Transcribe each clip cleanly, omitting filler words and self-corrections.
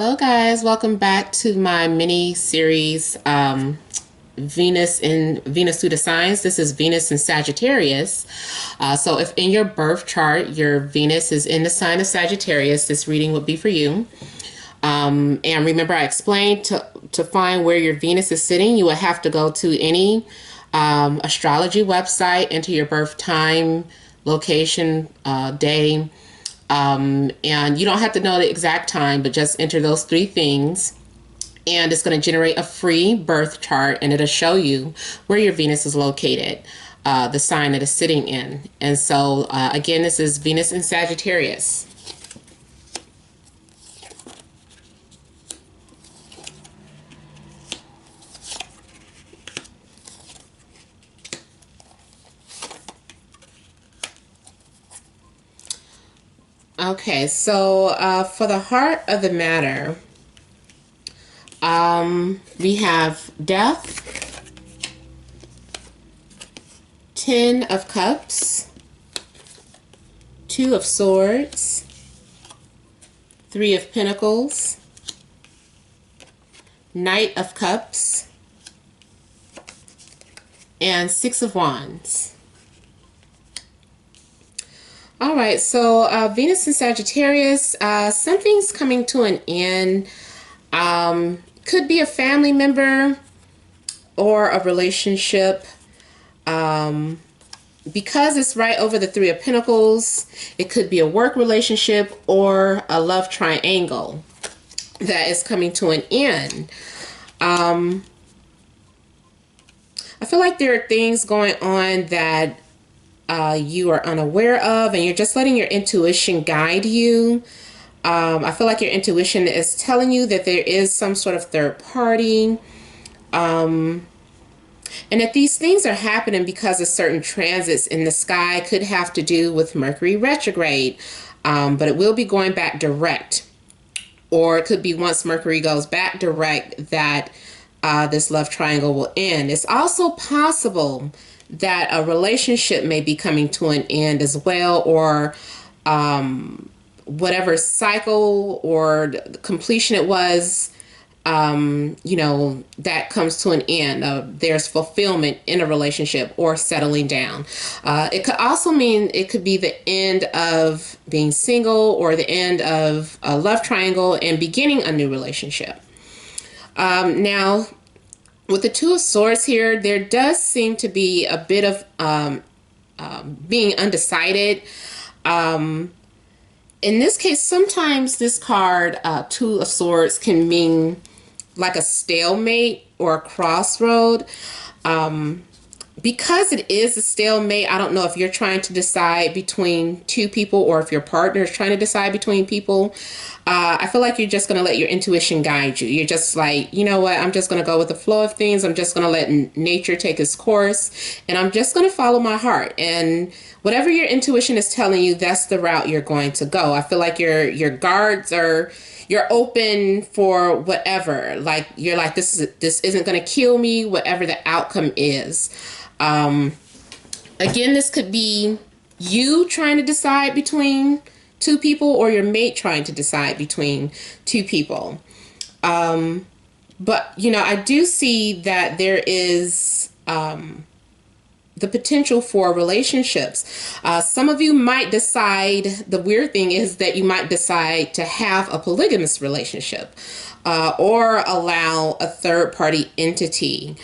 Hello, guys. Welcome back to my mini series, Venus through the signs. This is Venus in Sagittarius. So, if in your birth chart your Venus is in the sign of Sagittarius, this reading would be for you. And remember, I explained to find where your Venus is sitting, you would have to go to any astrology website, enter your birth time, location, day. And you don't have to know the exact time, but just enter those three things. And it's going to generate a free birth chart, and it'll show you where your Venus is located, the sign that it's sitting in. And so, again, this is Venus in Sagittarius. Okay, so for the heart of the matter, we have Death, Ten of Cups, Two of Swords, Three of Pentacles, Knight of Cups, and Six of Wands. All right, so Venus in Sagittarius, something's coming to an end. Could be a family member or a relationship. Because it's right over the Three of Pentacles, it could be a work relationship or a love triangle that is coming to an end. I feel like there are things going on that you are unaware of, and you're just letting your intuition guide you. I feel like your intuition is telling you that there is some sort of third party, and that these things are happening because of certain transits in the sky. Could have to do with Mercury retrograde, but it will be going back direct, or it could be once Mercury goes back direct that this love triangle will end. It's also possible that a relationship may be coming to an end as well, or whatever cycle or completion it was, that comes to an end. There's fulfillment in a relationship or settling down. It could also mean it could be the end of being single, or the end of a love triangle and beginning a new relationship. Now, with the Two of Swords here, there does seem to be a bit of being undecided. In this case, sometimes this card, Two of Swords, can mean like a stalemate or a crossroad. Because it is a stalemate, I don't know if you're trying to decide between two people or if your partner is trying to decide between people. I feel like you're just going to let your intuition guide you. You're just like, you know what, I'm just going to go with the flow of things. I'm just going to let nature take its course, and I'm just going to follow my heart. And whatever your intuition is telling you, that's the route you're going to go. I feel like your guards are, you're open for whatever. Like, you're like, this isn't going to kill me, whatever the outcome is. Again, this could be you trying to decide between two people, or your mate trying to decide between two people. But, I do see that there is the potential for relationships. Some of you might decide, the weird thing is that you might decide to have a polygamous relationship, or allow a third party entity.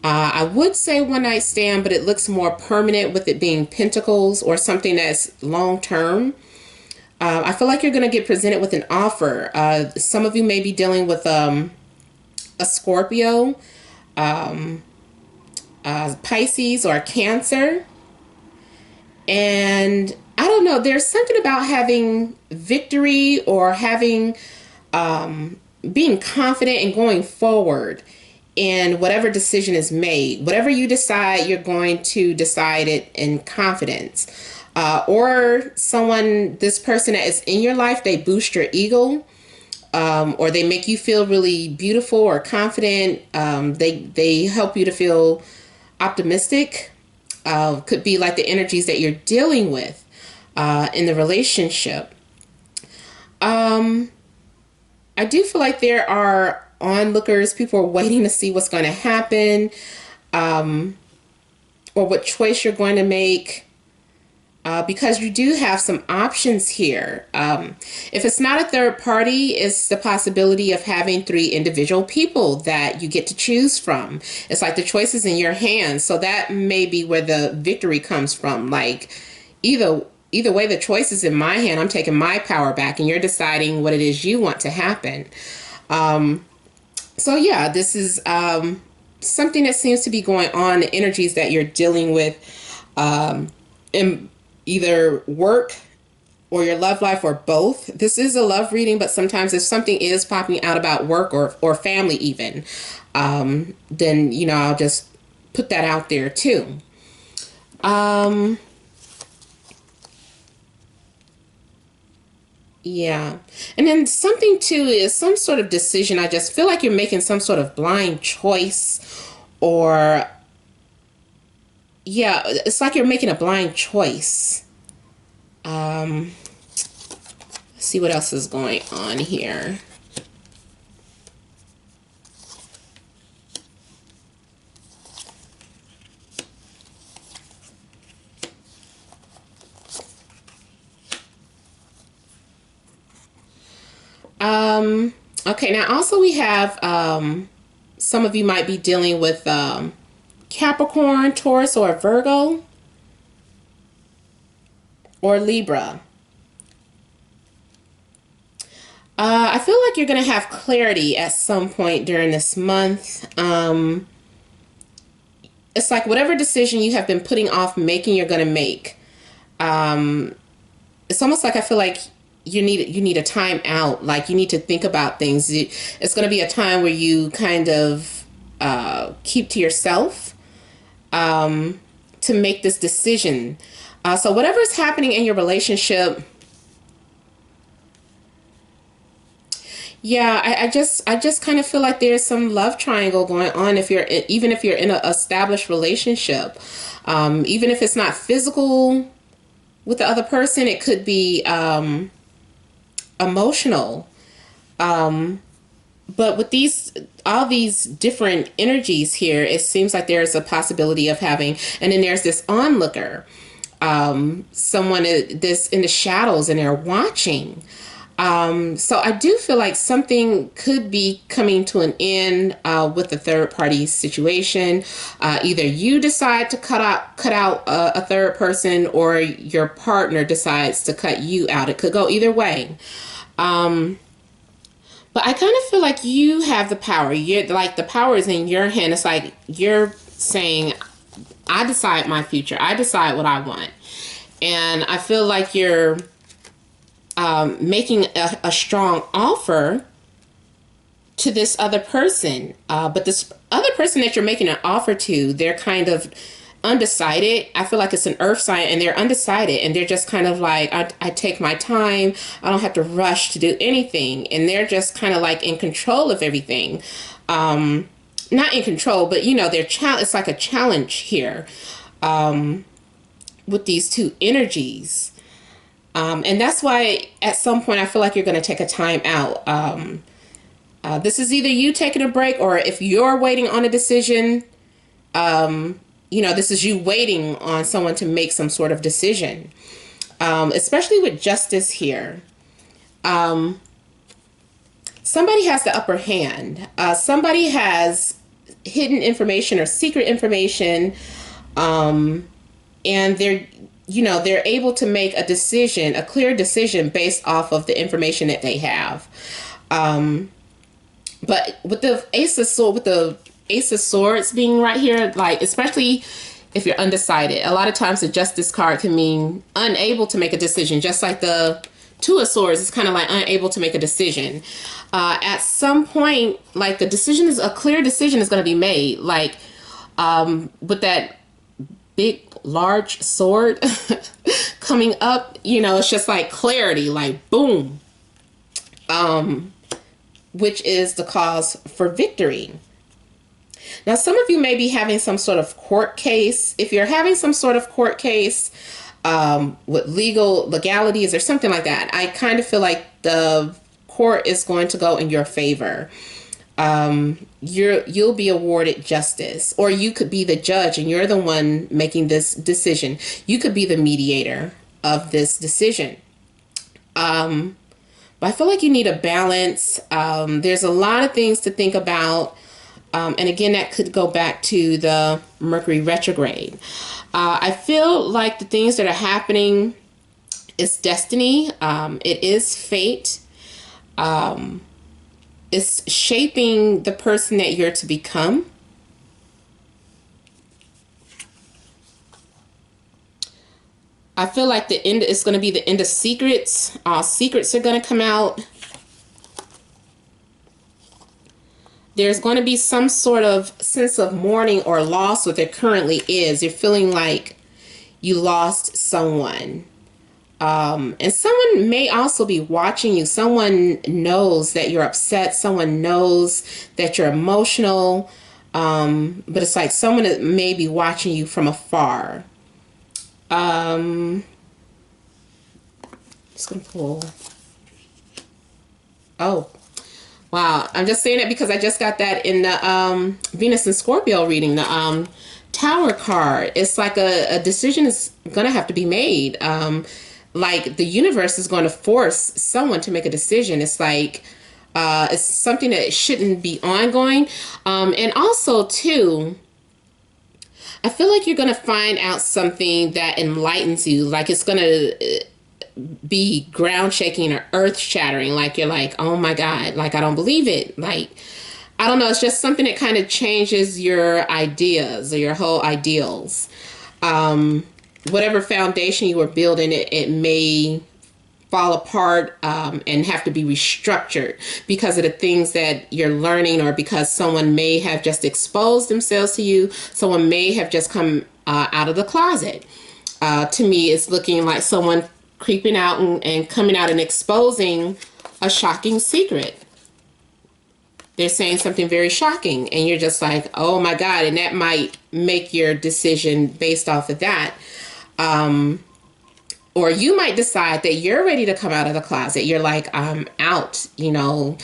I would say one night stand, but it looks more permanent with it being pentacles or something that's long term. I feel like you're going to get presented with an offer. Some of you may be dealing with a Scorpio, Pisces, or Cancer. And I don't know, there's something about having victory, or having being confident and going forward in whatever decision is made. Whatever you decide, you're going to decide it in confidence. Or this person that is in your life, they boost your ego, or they make you feel really beautiful or confident. They help you to feel optimistic. Could be like the energies that you're dealing with in the relationship. I do feel like there are onlookers. People are waiting to see what's going to happen, um, or what choice you're going to make. Because you do have some options here. If it's not a third party, it's the possibility of having three individual people that you get to choose from. It's like the choice is in your hands. So that may be where the victory comes from. Like either way, the choice is in my hand. I'm taking my power back, and you're deciding what it is you want to happen. So yeah, this is something that seems to be going on. The energies that you're dealing with in either work or your love life or both. This is a love reading, but sometimes if something is popping out about work or family even, then, you know, I'll just put that out there too. Yeah. And then something too is some sort of decision. I just feel like you're making some sort of blind choice, or yeah, it's like you're making a blind choice. Let's see what else is going on here. Okay, now also we have some of you might be dealing with Capricorn, Taurus, or Virgo, or Libra. I feel like you're going to have clarity at some point during this month. It's like whatever decision you have been putting off making, you're going to make. It's almost like I feel like you need a time out. Like you need to think about things. It's going to be a time where you kind of keep to yourself to make this decision. So whatever's happening in your relationship, yeah, I just kind of feel like there's some love triangle going on. Even if you're in an established relationship, even if it's not physical with the other person, it could be emotional. But with all these different energies here, it seems like there's a possibility of having, and then there's this onlooker, someone this in the shadows, and they're watching. So I do feel like something could be coming to an end with the third party situation. Either you decide to cut out a third person, or your partner decides to cut you out. It could go either way. But I kind of feel like you have the power. You're like, the power is in your hand. It's like you're saying, I decide my future. I decide what I want. And I feel like you're making a strong offer to this other person. But this other person that you're making an offer to, they're kind of undecided. I feel like it's an earth sign, and they're undecided, and they're just kind of like, I take my time. I don't have to rush to do anything. And they're just kind of like in control of everything. Not in control, but you know, it's like a challenge here with these two energies. And that's why at some point I feel like you're going to take a time out. This is either you taking a break, or if you're waiting on a decision, you know, this is you waiting on someone to make some sort of decision, especially with justice here. Somebody has the upper hand. Somebody has hidden information or secret information, and they're able to make a decision, a clear decision based off of the information that they have. But with the Ace of Swords being right here, like, especially if you're undecided, a lot of times the Justice card can mean unable to make a decision, just like the Two of Swords is kind of like unable to make a decision. At some point, like, a clear decision is going to be made, like, with that big, large sword coming up, you know, it's just like clarity, like boom, which is the cause for victory. Now, some of you may be having some sort of court case. If you're having some sort of court case with legalities or something like that, I kind of feel like the court is going to go in your favor. You'll be awarded justice, or you could be the judge and you're the one making this decision. You could be the mediator of this decision. But I feel like you need a balance. There's a lot of things to think about. And again, that could go back to the Mercury retrograde. I feel like the things that are happening is destiny. It is fate. It's shaping the person that you're to become. I feel like the end is going to be the end of secrets. All secrets are going to come out. There's going to be some sort of sense of mourning or loss, what there currently is. You're feeling like you lost someone. And someone may also be watching you. Someone knows that you're upset. Someone knows that you're emotional. But it's like someone that may be watching you from afar. Just gonna pull. Oh, wow. I'm just saying it because I just got that in the Venus and Scorpio reading, the Tower card. It's like a decision is gonna have to be made. Like the universe is going to force someone to make a decision. It's like it's something that shouldn't be ongoing. And also, too, I feel like you're going to find out something that enlightens you. Like it's going to be ground shaking or earth shattering. Like you're like, oh my God, like I don't believe it. Like, I don't know. It's just something that kind of changes your ideas or your whole ideals. Whatever foundation you were building, it may fall apart and have to be restructured because of the things that you're learning, or because someone may have just exposed themselves to you. Someone may have just come out of the closet. To me, it's looking like someone creeping out and coming out and exposing a shocking secret. They're saying something very shocking and you're just like, oh my God. And that might make your decision based off of that. Or you might decide that you're ready to come out of the closet. You're like, I'm out, you know,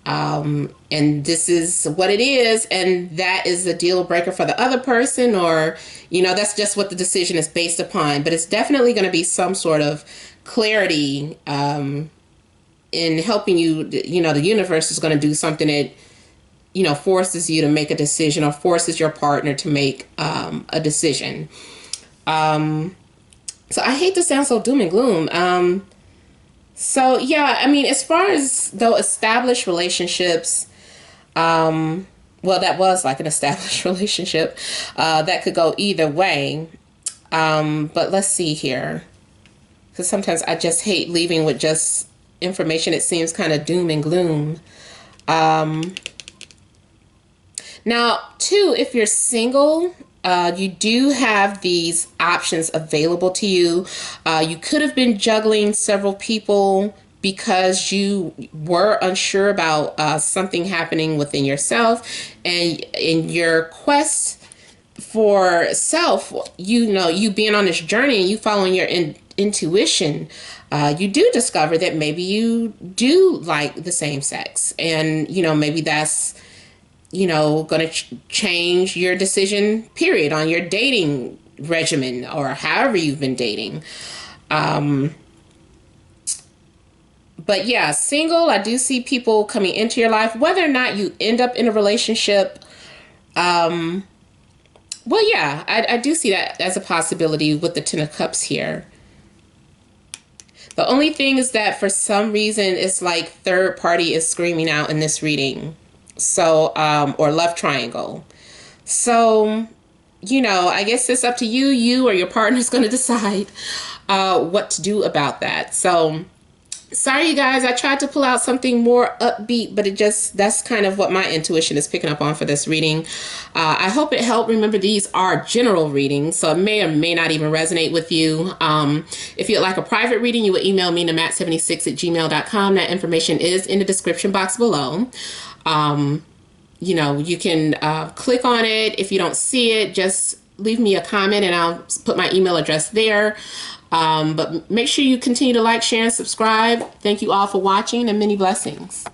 and this is what it is. And that is a deal breaker for the other person, or, you know, that's just what the decision is based upon. But it's definitely going to be some sort of clarity, in helping you. You know, the universe is going to do something that, you know, forces you to make a decision, or forces your partner to make, a decision. So I hate to sound so doom and gloom. So yeah, I mean, as far as though established relationships, well, that was like an established relationship, that could go either way. But let's see here, because sometimes I just hate leaving with just information that seems kind of doom and gloom. Now, too, if you're single, you do have these options available to you. You could have been juggling several people because you were unsure about something happening within yourself, and in your quest for self, you know, you being on this journey and you following your intuition, you do discover that maybe you do like the same sex, and you know, maybe that's, you know, going to change your decision period on your dating regimen, or however you've been dating. But yeah, single, I do see people coming into your life, whether or not you end up in a relationship. Well, yeah, I do see that as a possibility with the Ten of Cups here. The only thing is that for some reason, it's like third party is screaming out in this reading. So, or love triangle. So, you know, I guess it's up to you. You or your partner is going to decide what to do about that. So, sorry, you guys. I tried to pull out something more upbeat, but that's kind of what my intuition is picking up on for this reading. I hope it helped. Remember, these are general readings, so it may or may not even resonate with you. If you'd like a private reading, you would email me to matt76@gmail.com. That information is in the description box below. You know, you can click on it. If you don't see it, just leave me a comment and I'll put my email address there. But make sure you continue to like, share, and subscribe. Thank you all for watching, and many blessings.